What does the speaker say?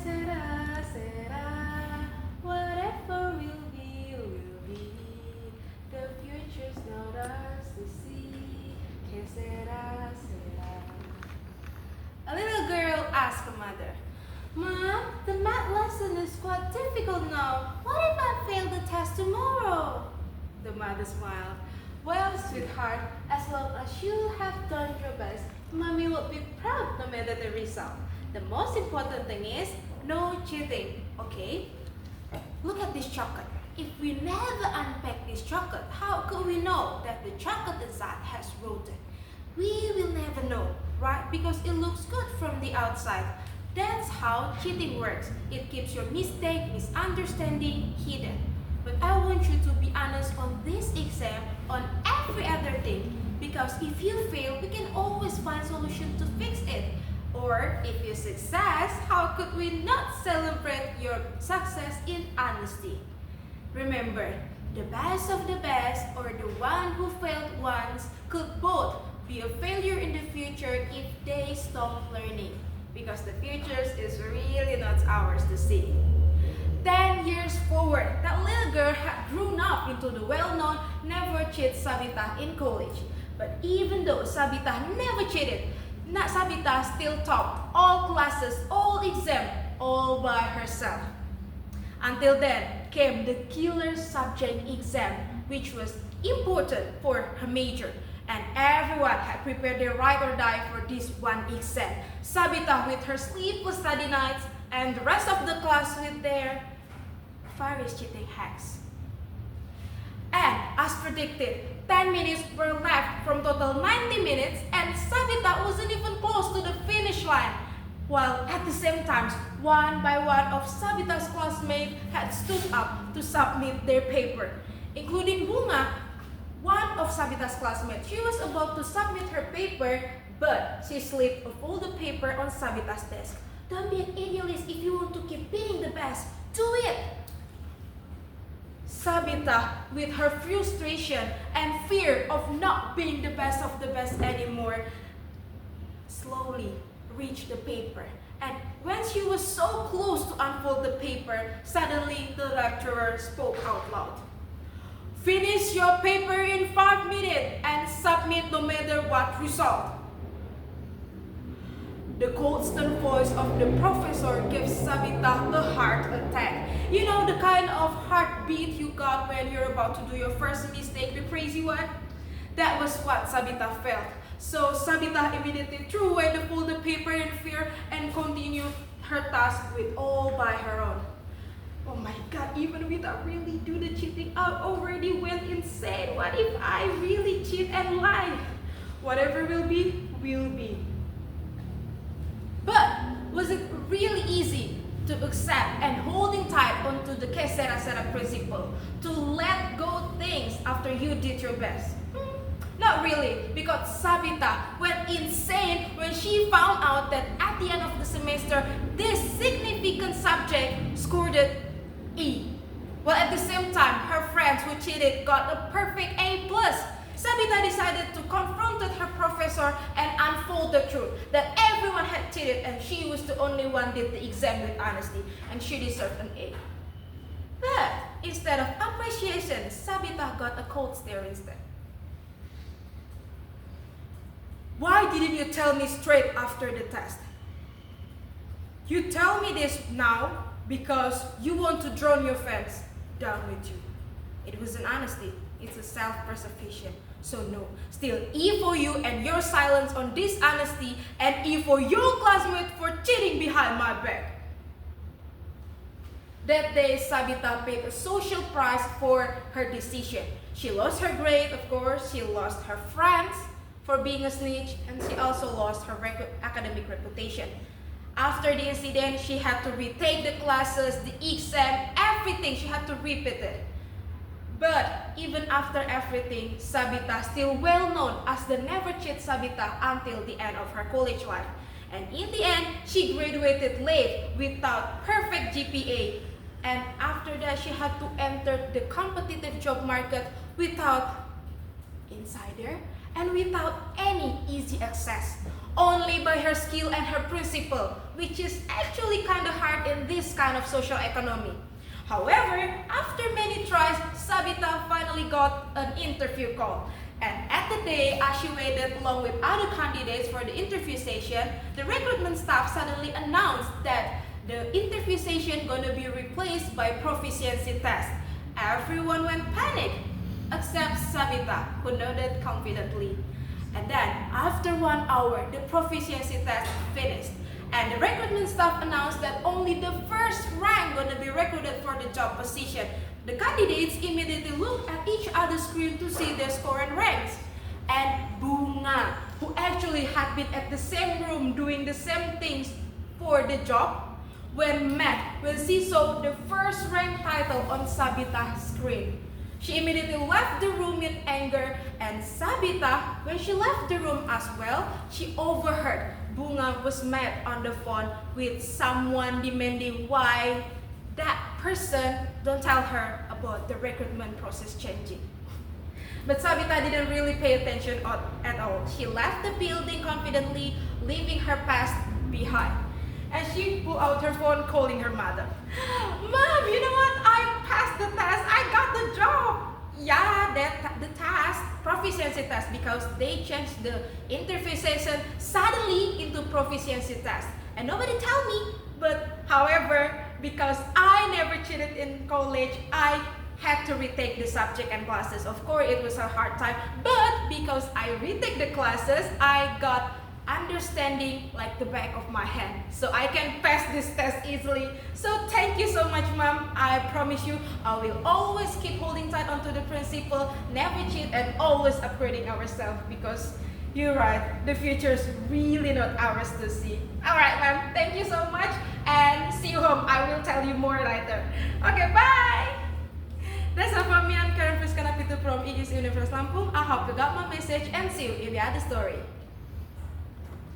será, será. Whatever will be, will be. The future's not ours to see. Que será, será. A little girl asked her mother, Mom, the math lesson is quite difficult now. What if I fail the test tomorrow? The mother smiled. Well, sweetheart, as long as you have done your best, Mommy will be proud no matter the result. The most important thing is no cheating, okay? Look at this chocolate. If we never unpack this chocolate, how could we know that the chocolate inside has rotten? We will never know, right? Because it looks good from the outside. That's how cheating works. It keeps your mistake, misunderstanding hidden. But I want you to be honest on this exam, on every other thing. Because if you fail, we can always find solution to fix it. Or if you success, how could we not celebrate your success in honesty? Remember, the best of the best or the one who failed once could both be a failure in the future if they stop learning. Because the future is really not ours to see. 10 years forward, that little girl had grown up into the well-known never cheat Sabita in college. But even though Sabita never cheated, Sabita still topped all classes, all exams, all by herself. Until then came the killer subject exam, which was important for her major. And everyone had prepared their ride or die for this one exam. Sabita with her sleepless study nights, and the rest of the class with their various cheating hacks. And as predicted, 10 minutes were left from total 90 minutes, and Sabita wasn't even close to the finish line. While at the same time, one by one of Sabita's classmates had stood up to submit their paper, including Bunga, one of Sabita's classmates. She was about to submit her paper, but she slipped a folded paper on Sabita's desk. Don't be an idealist if you want to keep being the best. Do it! Sabita, with her frustration and fear of not being the best of the best anymore, slowly reached the paper. And when she was so close to unfold the paper, suddenly the lecturer spoke out loud. Finish your paper in 5 minutes and submit no matter what result. The constant voice of the professor gave Sabita a heart attack. You know the kind of heartbeat you got when you're about to do your first mistake, the crazy one? That was what Sabita felt. So Sabita immediately threw away the folded paper in fear and continued her task with all by her own. Oh my God, even without really do the cheating, I already went insane. What if I really cheat and lie? Whatever will be, will be. But was it really easy to accept and holding tight onto the que sera sera principle, to let go things after you did your best? Not really, because Sabita went insane when she found out that at the end of the semester, this significant subject scored an E. While at the same time, her friends who cheated got a perfect A+. Sabita decided to confront her professor and unfold the truth that everyone had cheated and she was the only one did the exam with honesty and she deserved an A. But instead of appreciation, Sabita got a cold stare instead. Why didn't you tell me straight after the test? You tell me this now because you want to drown your friends down with you. It wasn't honesty, it's a self-preservation. So no, still E for you and your silence on dishonesty, and E for your classmate for cheating behind my back. That day, Sabita paid a social price for her decision. She lost her grade, of course, she lost her friends for being a snitch, and she also lost her academic reputation. After the incident, she had to retake the classes, the exam, everything. She had to repeat it. But even after everything, Sabita still well known as the never cheat Sabita until the end of her college life. And in the end, she graduated late without perfect GPA. And after that, she had to enter the competitive job market without insider and without any easy access, only by her skill and her principle, which is actually kind of hard in this kind of social economy. However, after many tries, Sabita finally got an interview call. And at the day, as she waited along with other candidates for the interview session, the recruitment staff suddenly announced that the interview session gonna be replaced by proficiency test. Everyone went panic, except Sabita, who nodded confidently. And then, after 1 hour, the proficiency test finished. And the recruitment staff announced that only the first rank gonna be recruited for the job position. The candidates immediately looked at each other's screen to see their score and ranks. And Bunga, who actually had been at the same room doing the same things for the job, when she saw the first rank title on Sabita's screen. She immediately left the room in anger, and Sabita, when she left the room as well, she overheard Bunga was mad on the phone with someone demanding why that person don't tell her about the recruitment process changing. But Sabita didn't really pay attention at all. She left the building confidently, leaving her past behind. And she pulled out her phone calling her mother. Mom, you know what? I passed the test. I got the job. Yeah, the test, proficiency test, because they changed the interview session suddenly into proficiency test. And nobody tell me. But however, because I never cheated in college, I had to retake the subject and classes. Of course, it was a hard time. But because I retake the classes, I got understanding like the back of my hand, so I can pass this test easily. So thank you so much, Mom. I promise you I will always keep holding tight onto the principle, never cheat, and always upgrading ourselves, because you're right, the future is really not ours to see. Alright, Mom, thank you so much, and see you home. I will tell you more later. Okay, bye. That's all from me. I'm Karen Friskana Pitu from IGIS Universitas Lampung. I hope you got my message, and see you in the other story.